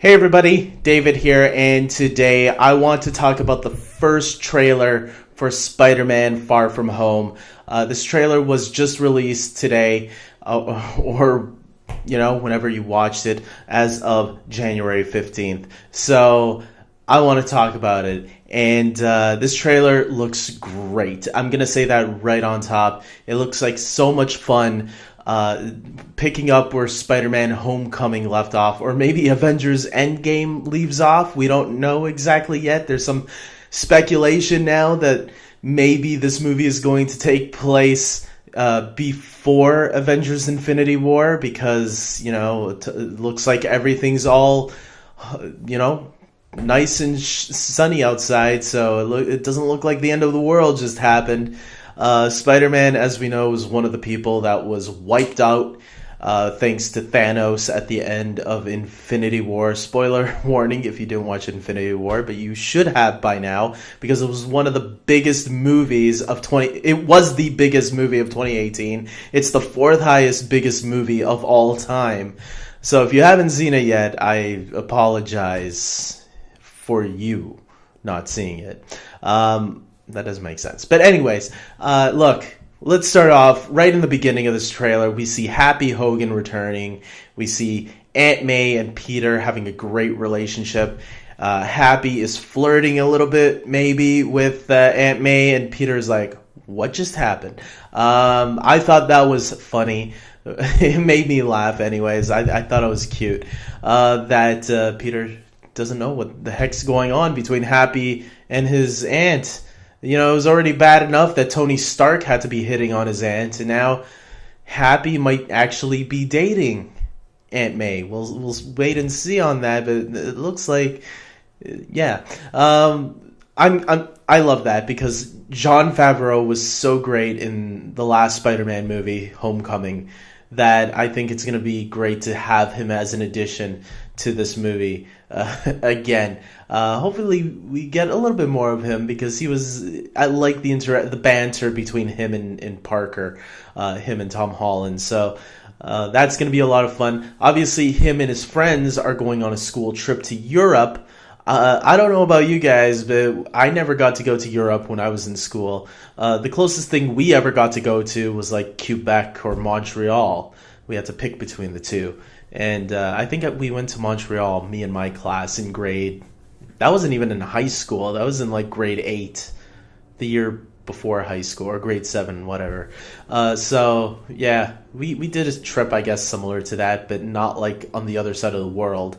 Hey everybody, David here, and today I want to talk about the first trailer for Spider-Man Far From Home. This trailer was just released today, or whenever you watched it, as of January 15th. So I want to talk about it, and this trailer looks great. I'm going to say that right on top. It looks like so much fun. Picking up where Spider-Man Homecoming left off, or maybe Avengers Endgame leaves off. We don't know exactly yet. There's some speculation now that maybe this movie is going to take place before Avengers Infinity War, because it looks like everything's all nice and sunny outside, so it doesn't look like the end of the world just happened. Spider-Man, as we know, was one of the people that was wiped out thanks to Thanos at the end of Infinity War. Spoiler warning if you didn't watch Infinity War, but you should have by now, because it was one of the biggest movies of It was the biggest movie of 2018. It's the fourth highest biggest movie of all time. So if you haven't seen it yet, I apologize for you not seeing it. That doesn't make sense. But anyways, look, let's start off right in the beginning of this trailer. We see Happy Hogan returning. We see Aunt May and Peter having a great relationship. Happy is flirting a little bit maybe with Aunt May, and Peter's like, what just happened? I thought that was funny. It made me laugh anyways. I thought it was cute that Peter doesn't know what the heck's going on between Happy and his aunt. It was already bad enough that Tony Stark had to be hitting on his aunt, and now Happy might actually be dating Aunt May. We'll wait and see on that, but it looks like, yeah. I love that, because Jon Favreau was so great in the last Spider-Man movie, Homecoming, that I think it's going to be great to have him as an addition to this movie again. Hopefully we get a little bit more of him, because I like the banter between him and Parker, him and Tom Holland. So that's going to be a lot of fun. Obviously, him and his friends are going on a school trip to Europe. I don't know about you guys, but I never got to go to Europe when I was in school. The closest thing we ever got to go to was like Quebec or Montreal. We had to pick between the two. And I think we went to Montreal, me and my class, in grade. That wasn't even in high school. That was in like grade 8, the year before high school, or grade 7, whatever. So yeah, we did a trip, I guess, similar to that, but not like on the other side of the world.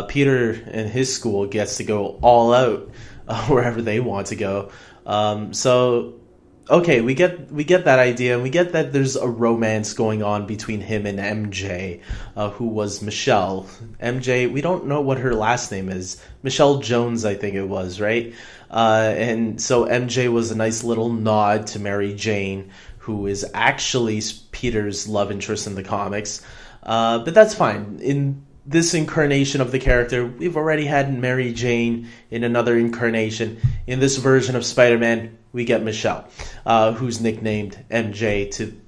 Peter and his school gets to go all out wherever they want to go. So okay, we get that idea, and we get that there's a romance going on between him and MJ, who was Michelle. MJ, we don't know what her last name is. Michelle Jones, I think it was, right? And so MJ was a nice little nod to Mary Jane, who is actually Peter's love interest in the comics. But that's fine. In this incarnation of the character, we've already had Mary Jane in another incarnation. In this version of Spider-Man, we get Michelle, who's nicknamed MJ to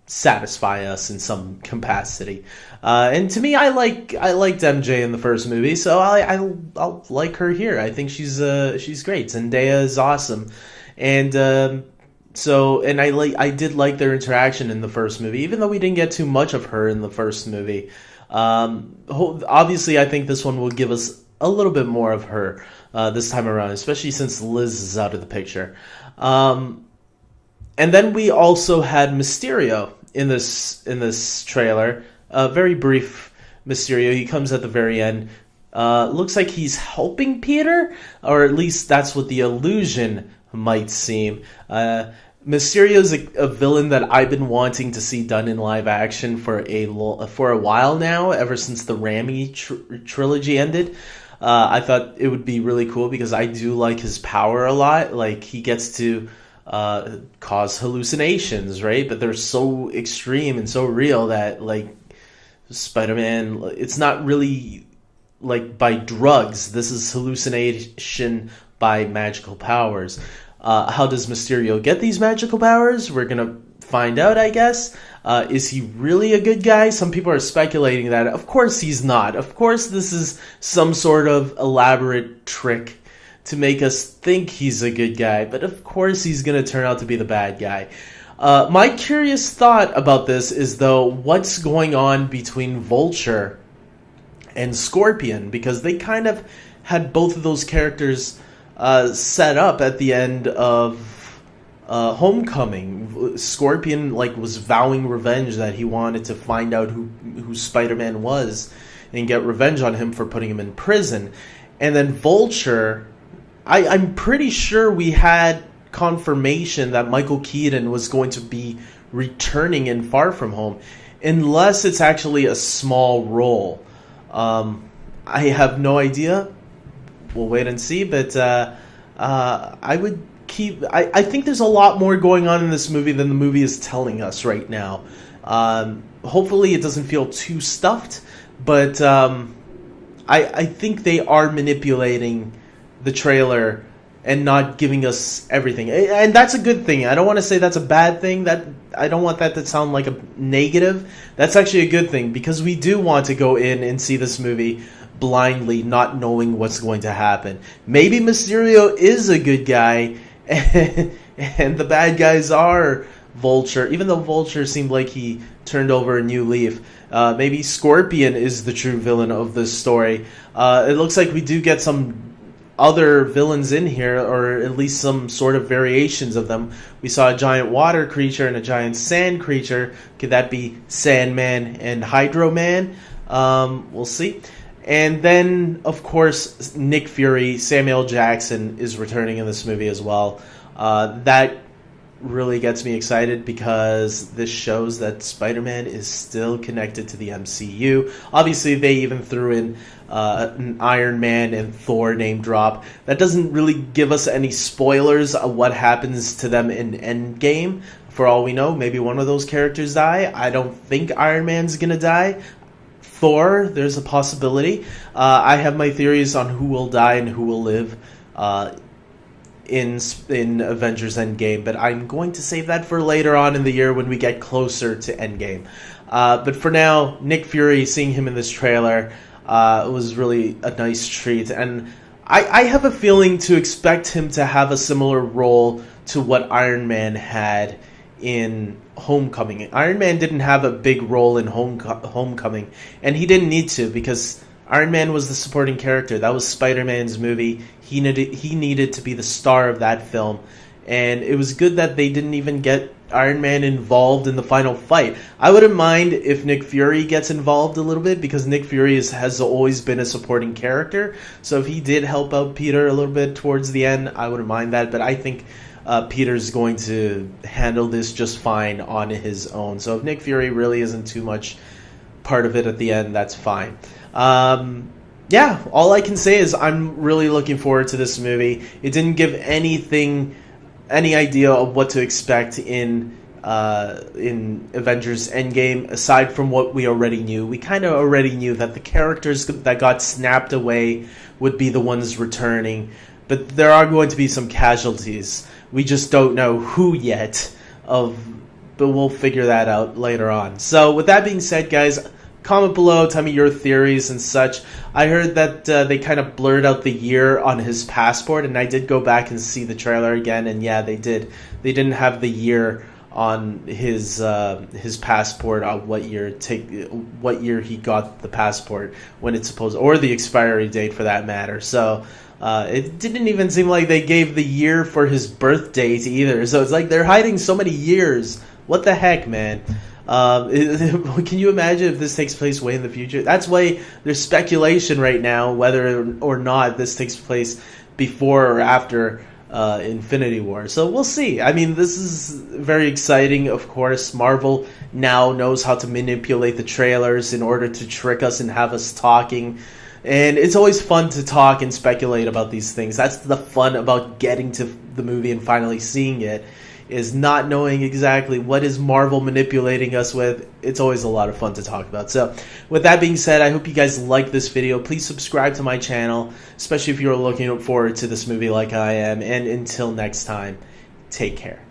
satisfy us in some capacity. And to me, I liked MJ in the first movie, so I'll like her here. I think she's great. Zendaya is awesome, and I did like their interaction in the first movie, even though we didn't get too much of her in the first movie. Obviously, I think this one will give us a little bit more of her this time around, especially since Liz is out of the picture. And then we also had Mysterio in this trailer. Very brief Mysterio. He comes at the very end. Looks like he's helping Peter, or at least that's what the illusion might seem. Mysterio's a villain that I've been wanting to see done in live action for a while now, ever since the Raimi trilogy ended. I thought it would be really cool, because I do like his power a lot. Like, he gets to cause hallucinations, right? But they're so extreme and so real that, like, Spider-Man, it's not really like by drugs. This is hallucination by magical powers. How does Mysterio get these magical powers? We're gonna find out, I guess. Is he really a good guy? Some people are speculating that. Of course he's not. Of course this is some sort of elaborate trick to make us think he's a good guy, but of course he's going to turn out to be the bad guy. My curious thought about this is, though, what's going on between Vulture and Scorpion, because they kind of had both of those characters set up at the end of Homecoming. Scorpion was vowing revenge, that he wanted to find out who Spider-Man was and get revenge on him for putting him in prison. And then Vulture, I'm pretty sure we had confirmation that Michael Keaton was going to be returning in Far From Home, unless it's actually a small role. I have no idea. We'll wait and see, but I would keep... I think there's a lot more going on in this movie than the movie is telling us right now. Hopefully it doesn't feel too stuffed, but I think they are manipulating the trailer and not giving us everything, and that's a good thing. I don't want to say that's a bad thing. That I don't want that to sound like a negative. That's actually a good thing, because we do want to go in and see this movie blindly, not knowing what's going to happen. Maybe Mysterio is a good guy, and the bad guys are Vulture, even though Vulture seemed like he turned over a new leaf. Maybe Scorpion is the true villain of this story. It looks like we do get some other villains in here, or at least some sort of variations of them. We saw a giant water creature and a giant sand creature. Could that be Sandman and Hydro Man? We'll see. And then, of course, Nick Fury, Samuel Jackson is returning in this movie as well. That really gets me excited, because this shows that Spider-Man is still connected to the MCU. Obviously, they even threw in an Iron Man and Thor name drop. That doesn't really give us any spoilers of what happens to them in Endgame. For all we know, maybe one of those characters die. I don't think Iron Man's gonna die. Thor, there's a possibility. I have my theories on who will die and who will live in Avengers Endgame, but I'm going to save that for later on in the year when we get closer to Endgame. But for now, Nick Fury, seeing him in this trailer was really a nice treat, and I have a feeling to expect him to have a similar role to what Iron Man had in Homecoming. Iron Man didn't have a big role in Homecoming, and he didn't need to, because Iron Man was the supporting character. That was Spider-Man's movie. He needed to be the star of that film, and it was good that they didn't even get Iron Man involved in the final fight. I wouldn't mind if Nick Fury gets involved a little bit, because Nick Fury has always been a supporting character. So if he did help out Peter a little bit towards the end, I wouldn't mind that. But I think Peter's going to handle this just fine on his own. So if Nick Fury really isn't too much part of it at the end, that's fine. Yeah, all I can say is I'm really looking forward to this movie. It didn't give any idea of what to expect in Avengers Endgame, aside from what we already knew. We kind of already knew that the characters that got snapped away would be the ones returning, but there are going to be some casualties. We just don't know who yet, but we'll figure that out later on. So with that being said, guys, comment below, tell me your theories and such. I heard that they kind of blurred out the year on his passport, and I did go back and see the trailer again, and yeah, they did. They didn't have the year on his passport on what year he got the passport, when it's supposed, or the expiry date for that matter. So it didn't even seem like they gave the year for his birth date either. So it's like they're hiding so many years. What the heck, man? Can you imagine if this takes place way in the future? That's why there's speculation right now whether or not this takes place before or after Infinity War. So we'll see. I mean, this is very exciting, of course. Marvel now knows how to manipulate the trailers in order to trick us and have us talking. And it's always fun to talk and speculate about these things. That's the fun about getting to the movie and finally seeing it, is not knowing exactly what is Marvel manipulating us with. It's always a lot of fun to talk about. So with that being said, I hope you guys like this video. Please subscribe to my channel, especially if you're looking forward to this movie like I am. And until next time, take care.